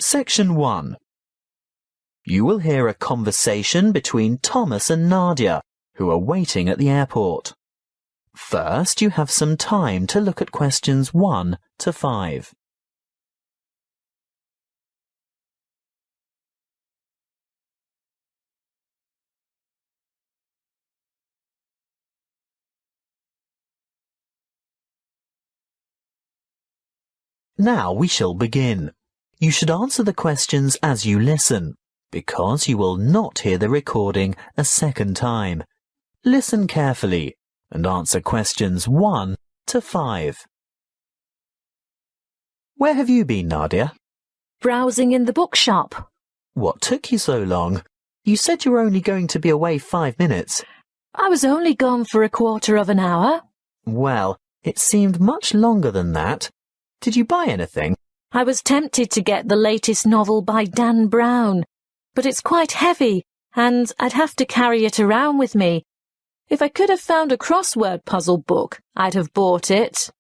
Section 1. You will hear a conversation between Thomas and Nadia, who are waiting at the airport. First, you have some time to look at questions 1 to 5. Now we shall begin. You should answer the questions as you listen, because you will not hear the recording a second time. Listen carefully and answer questions 1 to 5. Where have you been, Nadia? Browsing in the bookshop. What took you so long? You said you were only going to be away 5 minutes. I was only gone for a quarter of an hour. Well, it seemed much longer than that. Did you buy anything? I was tempted to get the latest novel by Dan Brown, but it's quite heavy, and I'd have to carry it around with me. If I could have found a crossword puzzle book, I'd have bought it.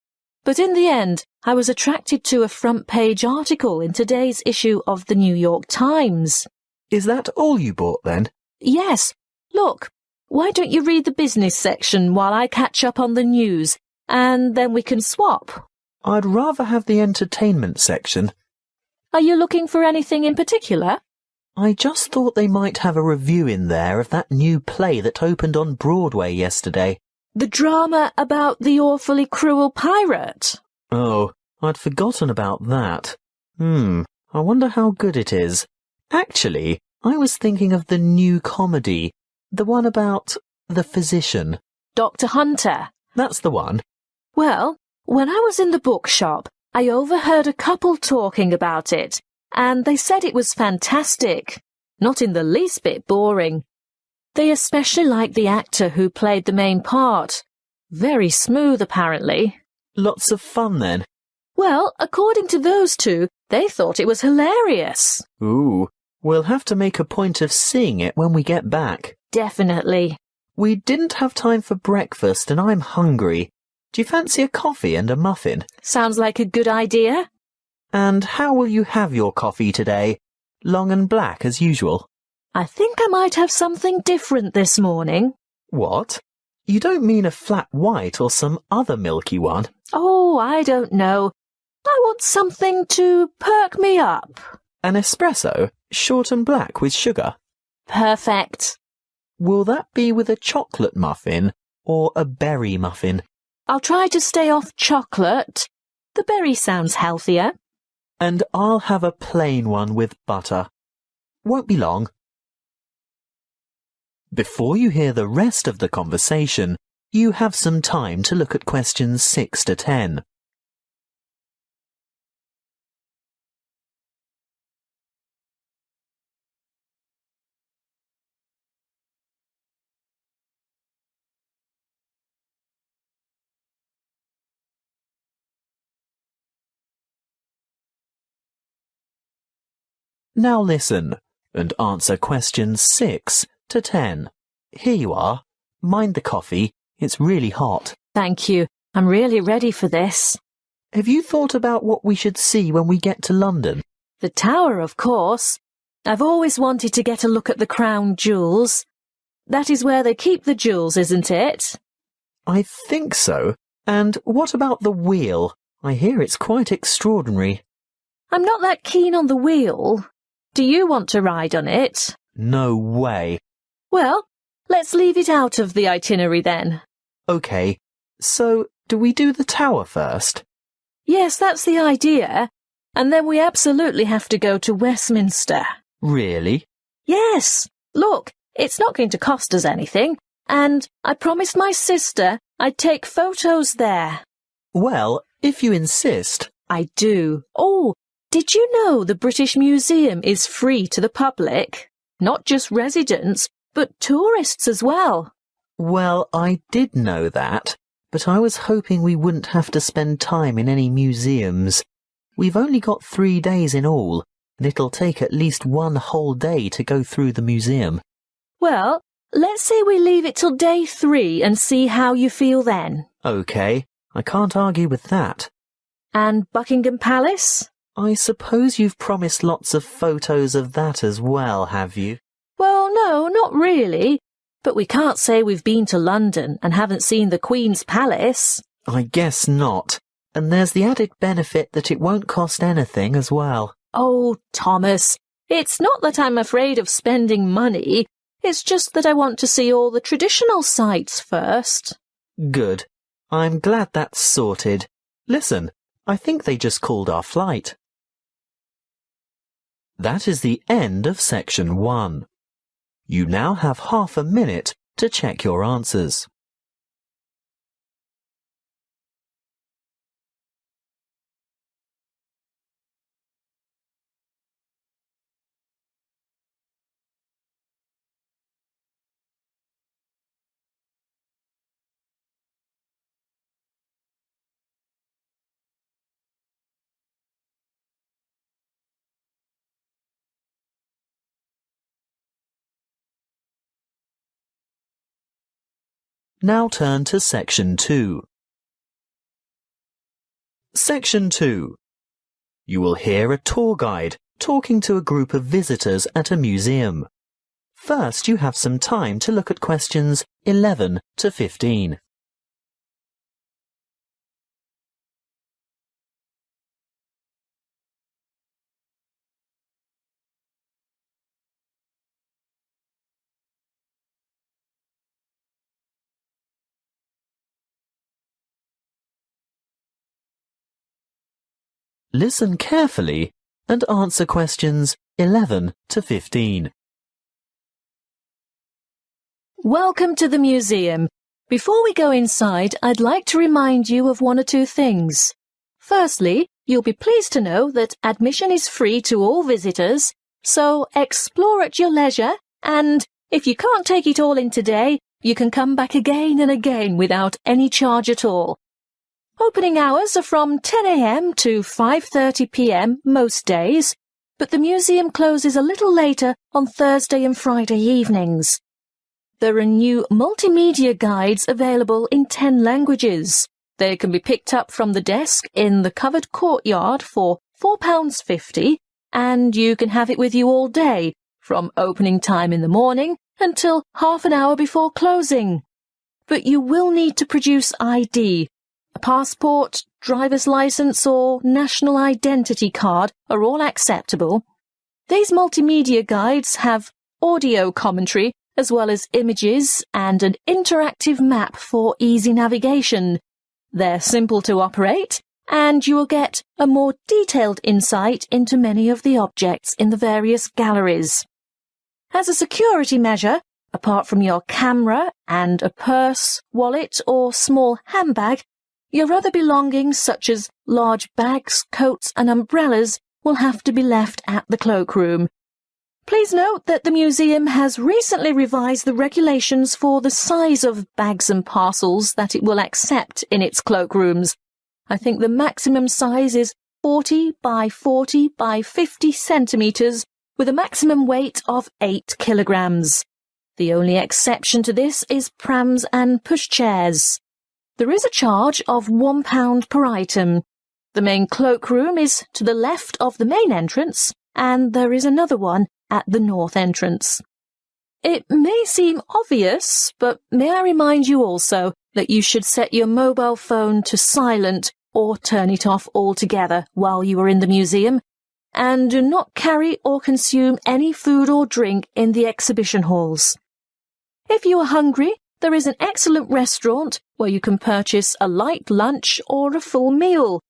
But in the end, I was attracted to a front-page article in today's issue of the New York Times. Is that all you bought then? Yes. Look, why don't you read the business section while I catch up on the news, and then we can swap? I'd rather have the entertainment section. Are you looking for anything in particular? I just thought they might have a review in there of that new play that opened on Broadway yesterday. The drama about the awfully cruel pirate? Oh, I'd forgotten about that. I wonder how good it is. Actually, I was thinking of the new comedy, the one about the physician. Dr. Hunter. That's the one. Well, when I was in the bookshop, I overheard a couple talking about it, and they said it was fantastic. Not in the least bit boring. They especially liked the actor who played the main part. Very smooth, apparently. Lots of fun, then? Well, according to those two, they thought it was hilarious. Ooh, we'll have to make a point of seeing it when we get back. Definitely. We didn't have time for breakfast, and I'm hungry. Do you fancy a coffee and a muffin? Sounds like a good idea. And how will you have your coffee today? Long and black as usual? I think I might have something different this morning. What? You don't mean a flat white or some other milky one? Oh, I don't know. I want something to perk me up. An espresso, short and black with sugar? Perfect. Will that be with a chocolate muffin or a berry muffin? I'll try to stay off chocolate. The berry sounds healthier. And I'll have a plain one with butter. Won't be long. Before you hear the rest of the conversation, you have some time to look at questions 6 to 10. Now listen and answer questions 6 to 10. Here you are. Mind the coffee. It's really hot. Thank you. I'm really ready for this. Have you thought about what we should see when we get to London? The Tower, of course. I've always wanted to get a look at the crown jewels. That is where they keep the jewels, isn't it? I think so. And what about the wheel? I hear it's quite extraordinary. I'm not that keen on the wheel. Do you want to ride on it? No way. Well, let's leave it out of the itinerary then. OK, so do we do the tower first? Yes, that's the idea. And then we absolutely have to go to Westminster. Really? Yes. Look, it's not going to cost us anything. And I promised my sister I'd take photos there. Well, if you insist. I do. Oh, did you know the British Museum is free to the public? Not just residents, but tourists as well. Well, I did know that, but I was hoping we wouldn't have to spend time in any museums. We've only got 3 days in all, and it'll take at least 1 whole day to go through the museum. Well, let's say we leave it till day 3 and see how you feel then. OK, I can't argue with that. And Buckingham Palace? I suppose you've promised lots of photos of that as well, have you? Well, no, not really. But we can't say we've been to London and haven't seen the Queen's Palace. I guess not. And there's the added benefit that it won't cost anything as well. Oh, Thomas, it's not that I'm afraid of spending money. It's just that I want to see all the traditional sites first. Good. I'm glad that's sorted. Listen, I think they just called our flight. That is the end of section 1. You now have half a minute to check your answers. Now turn to section 2. Section 2. You will hear a tour guide talking to a group of visitors at a museum. First, you have some time to look at questions 11 to 15. Listen carefully and answer questions 11 to 15. Welcome to the museum. Before we go inside, I'd like to remind you of one or two things. Firstly, you'll be pleased to know that admission is free to all visitors, so explore at your leisure, and if you can't take it all in today, you can come back again and again without any charge at all. Opening hours are from 10 a.m. to 5:30 p.m. most days, but the museum closes a little later on Thursday and Friday evenings. There are new multimedia guides available in 10 languages. They can be picked up from the desk in the covered courtyard for £4.50, and you can have it with you all day, from opening time in the morning until half an hour before closing. But you will need to produce ID. A passport, driver's license or national identity card are all acceptable. These multimedia guides have audio commentary as well as images and an interactive map for easy navigation. They're simple to operate, and you will get a more detailed insight into many of the objects in the various galleries. As a security measure, apart from your camera and a purse, wallet or small handbag, your other belongings such as large bags, coats and umbrellas will have to be left at the cloakroom. Please note that the museum has recently revised the regulations for the size of bags and parcels that it will accept in its cloakrooms. I think the maximum size is 40 by 40 by 50 centimetres with a maximum weight of 8 kilograms. The only exception to this is prams and pushchairs. There is a charge of £1 per item. The main cloakroom is to the left of the main entrance, and there is another one at the north entrance. It may seem obvious, but may I remind you also that you should set your mobile phone to silent or turn it off altogether while you are in the museum, and do not carry or consume any food or drink in the exhibition halls. If you are hungry, there is an excellent restaurant where you can purchase a light lunch or a full meal.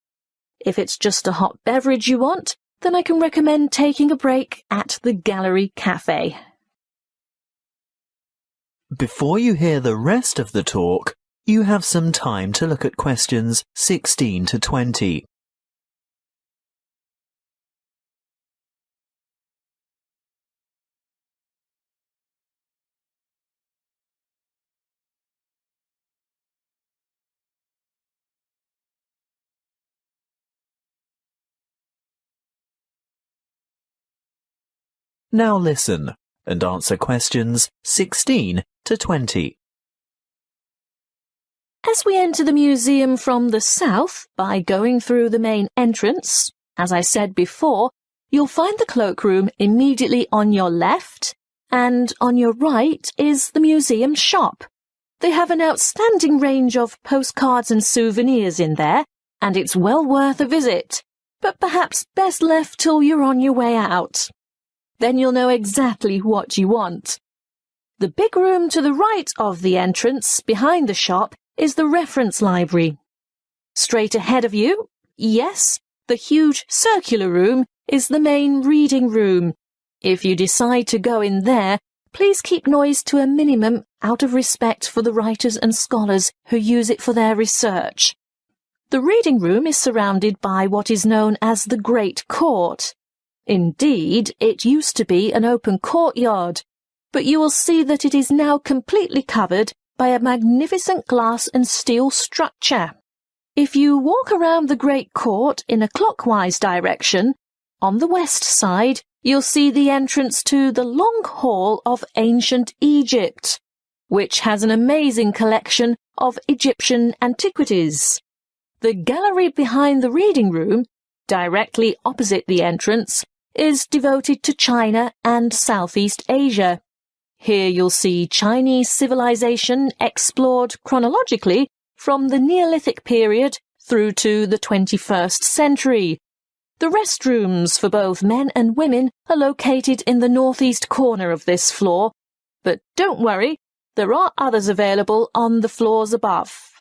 If it's just a hot beverage you want, then I can recommend taking a break at the Gallery Cafe. Before you hear the rest of the talk, you have some time to look at questions 16 to 20. Now listen and answer questions 16 to 20. As we enter the museum from the south by going through the main entrance, As I said before, you'll find the cloakroom immediately on your left, and on your right is the museum shop. They have an outstanding range of postcards and souvenirs in there, and it's well worth a visit, but perhaps best left till you're on your way out. Then you'll know exactly what you want. The big room to the right of the entrance, behind the shop, is the reference library. Straight ahead of you, yes, the huge circular room is the main reading room. If you decide to go in there, please keep noise to a minimum out of respect for the writers and scholars who use it for their research. The reading room is surrounded by what is known as the Great Court. Indeed, it used to be an open courtyard, but you will see that it is now completely covered by a magnificent glass and steel structure. If you walk around the Great Court in a clockwise direction, on the west side, you'll see the entrance to the Long Hall of Ancient Egypt, which has an amazing collection of Egyptian antiquities. The gallery behind the reading room, directly opposite the entrance, is devoted to China and Southeast Asia. Here you'll see Chinese civilization explored chronologically from the Neolithic period through to the 21st century. The restrooms for both men and women are located in the northeast corner of this floor, but don't worry, there are others available on the floors above.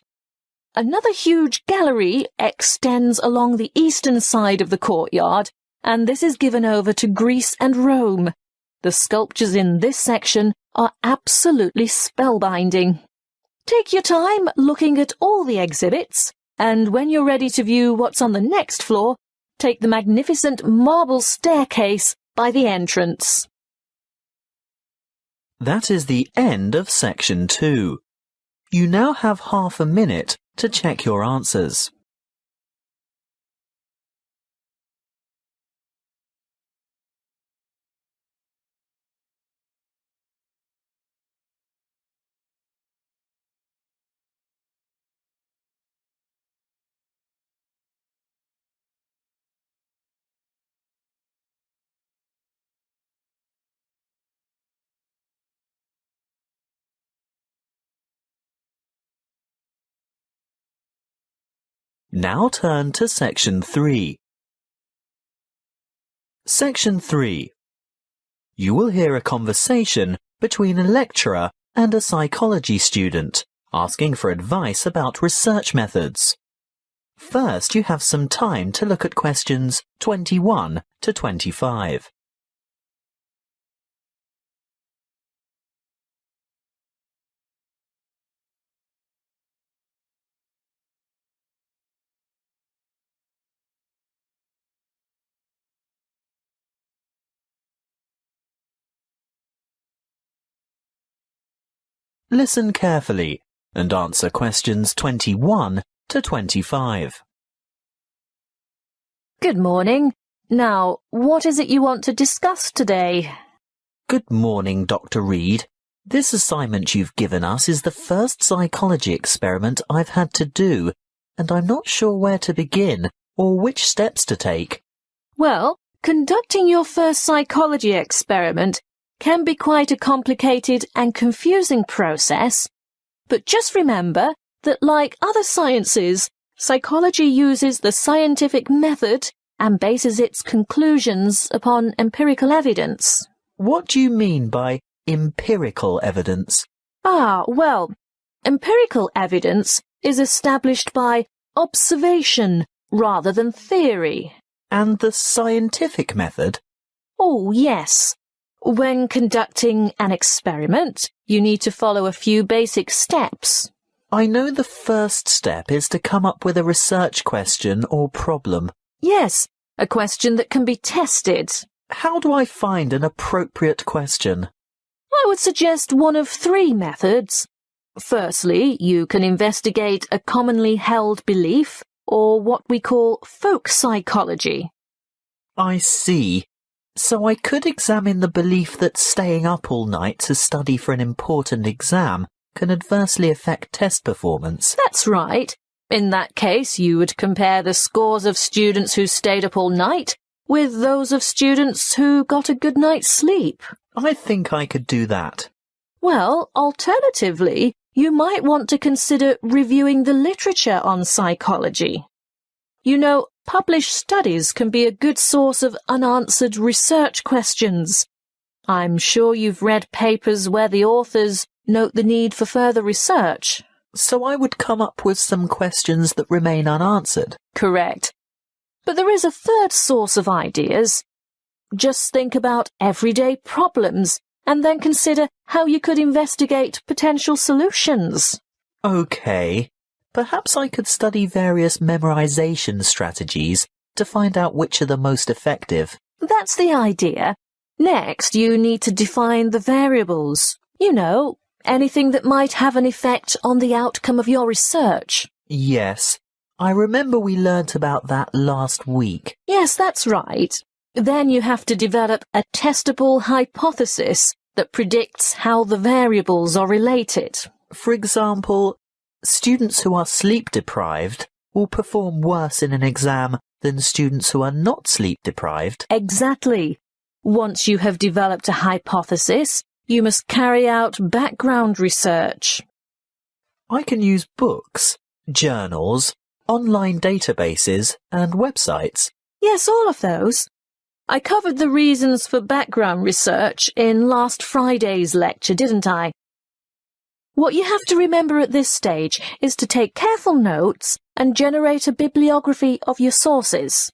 Another huge gallery extends along the eastern side of the courtyard, and this is given over to Greece and Rome. The sculptures in this section are absolutely spellbinding. Take your time looking at all the exhibits, and when you're ready to view what's on the next floor, take the magnificent marble staircase by the entrance. That is the end of section 2. You now have half a minute to check your answers. Now turn to section 3. Section 3. You will hear a conversation between a lecturer and a psychology student, asking for advice about research methods. First, you have some time to look at questions 21 to 25. Listen carefully and answer questions 21 to 25. Good morning. Now, what is it you want to discuss today? Good morning, Dr. Reed. This assignment you've given us is the first psychology experiment I've had to do, and I'm not sure where to begin or which steps to take. Well, conducting your first psychology experiment can be quite a complicated and confusing process, but just remember that like other sciences, psychology uses the scientific method and bases its conclusions upon empirical evidence. What do you mean by empirical evidence? Well, empirical evidence is established by observation rather than theory. And the scientific method? Oh, yes. When conducting an experiment, you need to follow a few basic steps. I know the first step is to come up with a research question or problem. Yes, a question that can be tested. How do I find an appropriate question? I would suggest one of 3 methods. Firstly, you can investigate a commonly held belief, or what we call folk psychology. I see. So I could examine the belief that staying up all night to study for an important exam can adversely affect test performance. That's right. In that case, you would compare the scores of students who stayed up all night with those of students who got a good night's sleep. I think I could do that. Well, alternatively, you might want to consider reviewing the literature on psychology. You know, published studies can be a good source of unanswered research questions. I'm sure you've read papers where the authors note the need for further research. So I would come up with some questions that remain unanswered. Correct. But there is a third source of ideas. Just think about everyday problems and then consider how you could investigate potential solutions. OK. Perhaps I could study various memorization strategies to find out which are the most effective. That's the idea. Next, you need to define the variables. You know, anything that might have an effect on the outcome of your research. Yes, I remember we learnt about that last week. Yes, that's right. Then you have to develop a testable hypothesis that predicts how the variables are related. For example, students who are sleep-deprived will perform worse in an exam than students who are not sleep-deprived. Exactly. Once you have developed a hypothesis, you must carry out background research. I can use books, journals, online databases and websites. Yes, all of those. I covered the reasons for background research in last Friday's lecture, didn't I? What you have to remember at this stage is to take careful notes and generate a bibliography of your sources.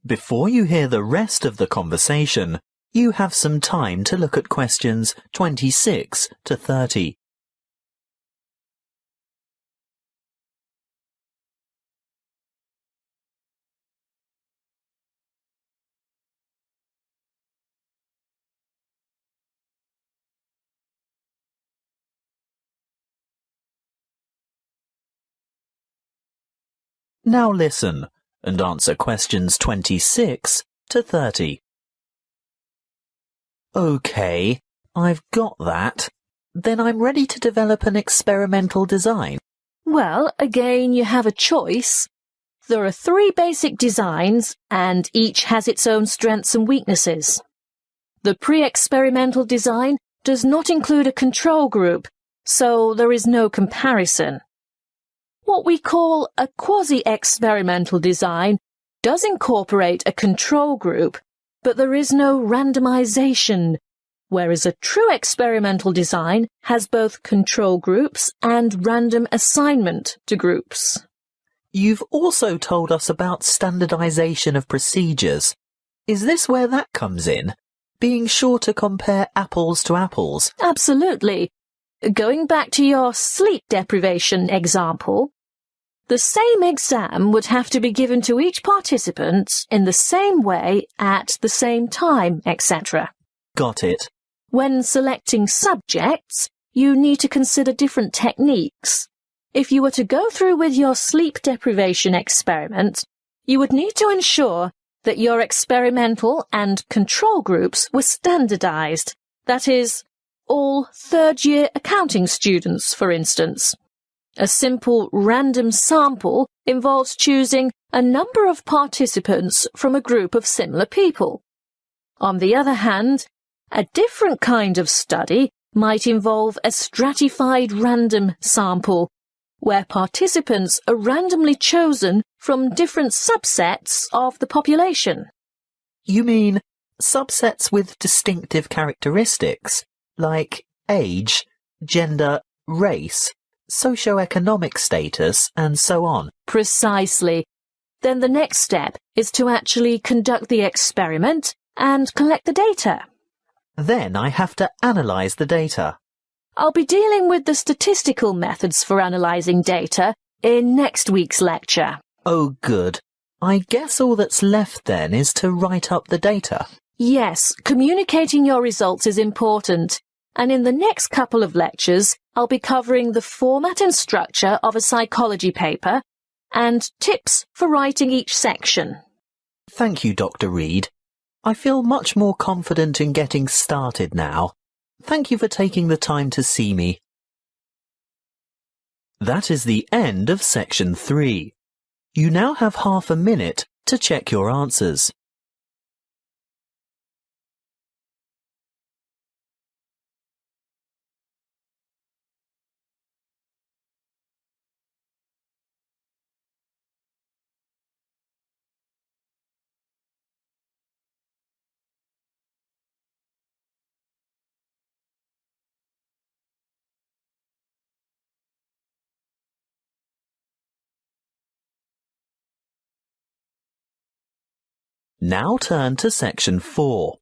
Before you hear the rest of the conversation, you have some time to look at questions 26 to 30. Now listen and answer questions 26 to 30. OK, I've got that. Then I'm ready to develop an experimental design. Well, again, you have a choice. There are 3 basic designs, and each has its own strengths and weaknesses. The pre-experimental design does not include a control group, so there is no comparison. What we call a quasi-experimental design does incorporate a control group, but there is no randomization, whereas a true experimental design has both control groups and random assignment to groups. You've also told us about standardization of procedures. Is this where that comes in? Being sure to compare apples to apples? Absolutely. Going back to your sleep deprivation example, the same exam would have to be given to each participant in the same way at the same time, etc. Got it. When selecting subjects, you need to consider different techniques. If you were to go through with your sleep deprivation experiment, you would need to ensure that your experimental and control groups were standardized. That is, all third-year accounting students, for instance. A simple random sample involves choosing a number of participants from a group of similar people. On the other hand, a different kind of study might involve a stratified random sample, where participants are randomly chosen from different subsets of the population. You mean subsets with distinctive characteristics, like age, gender, race, socioeconomic status, and so on? Precisely. Then the next step is to actually conduct the experiment and collect the data. Then I have to analyze the data. I'll be dealing with the statistical methods for analysing data in next week's lecture. Oh, good. I guess all that's left then is to write up the data. Yes, communicating your results is important, and in the next couple of lectures, I'll be covering the format and structure of a psychology paper and tips for writing each section. Thank you, Dr. Reed. I feel much more confident in getting started now. Thank you for taking the time to see me. That is the end of section 3. You now have half a minute to check your answers. Now turn to section 4.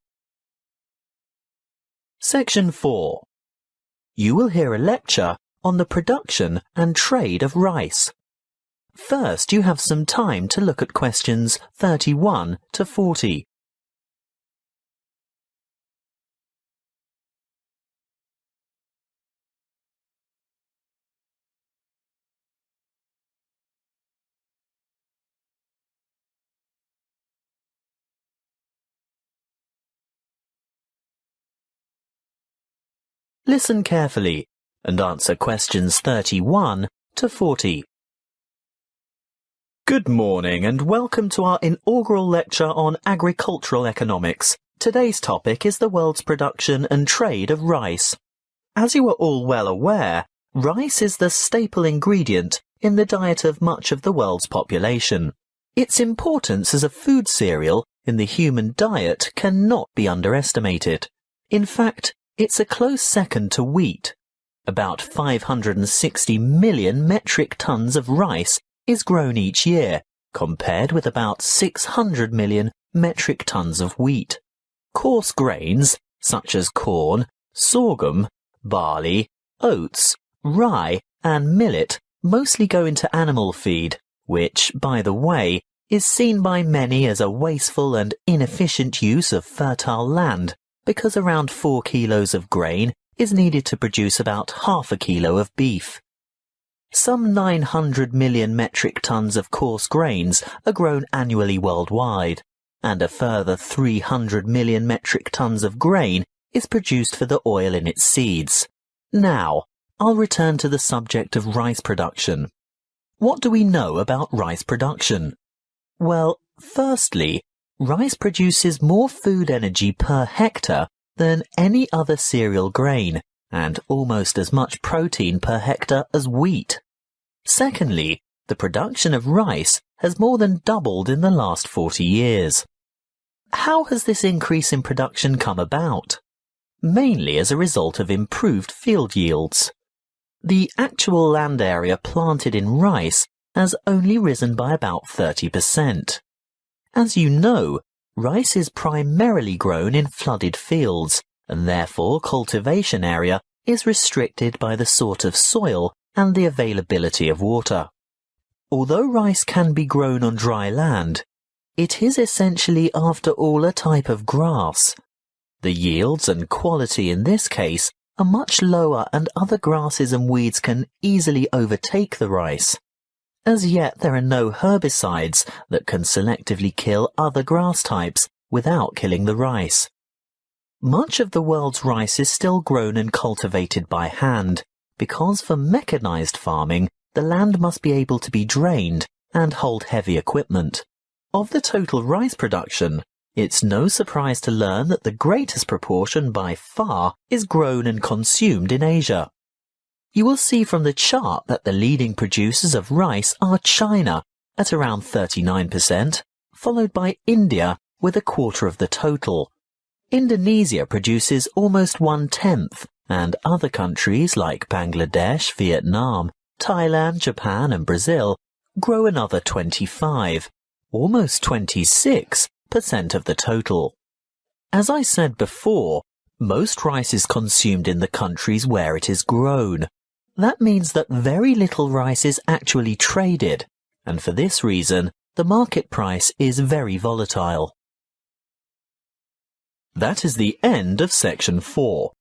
Section 4. You will hear a lecture on the production and trade of rice. First, you have some time to look at questions 31 to 40. Listen carefully and answer questions 31 to 40. Good morning and welcome to our inaugural lecture on agricultural economics. Today's topic is the world's production and trade of rice. As you are all well aware, rice is the staple ingredient in the diet of much of the world's population. Its importance as a food cereal in the human diet cannot be underestimated. In fact, it's a close second to wheat. About 560 million metric tons of rice is grown each year, compared with about 600 million metric tons of wheat. Coarse grains, such as corn, sorghum, barley, oats, rye, and millet, mostly go into animal feed, which, by the way, is seen by many as a wasteful and inefficient use of fertile land, because around 4 kilos of grain is needed to produce about half a kilo of beef. Some 900 million metric tons of coarse grains are grown annually worldwide, and a further 300 million metric tons of grain is produced for the oil in its seeds. Now, I'll return to the subject of rice production. What do we know about rice production? Well, firstly, rice produces more food energy per hectare than any other cereal grain, and almost as much protein per hectare as wheat. Secondly, the production of rice has more than doubled in the last 40 years. How has this increase in production come about? Mainly as a result of improved field yields. The actual land area planted in rice has only risen by about 30%. As you know, rice is primarily grown in flooded fields, and therefore cultivation area is restricted by the sort of soil and the availability of water. Although rice can be grown on dry land, it is essentially after all a type of grass. The yields and quality in this case are much lower, and other grasses and weeds can easily overtake the rice. As yet, there are no herbicides that can selectively kill other grass types without killing the rice. Much of the world's rice is still grown and cultivated by hand, because for mechanized farming, the land must be able to be drained and hold heavy equipment. Of the total rice production, it's no surprise to learn that the greatest proportion by far is grown and consumed in Asia. You will see from the chart that the leading producers of rice are China at around 39%, followed by India with a quarter of the total. Indonesia produces almost 1/10, and other countries like Bangladesh, Vietnam, Thailand, Japan and Brazil grow another 25, almost 26% of the total. As I said before, most rice is consumed in the countries where it is grown. That means that very little rice is actually traded, and for this reason, the market price is very volatile. That is the end of section 4.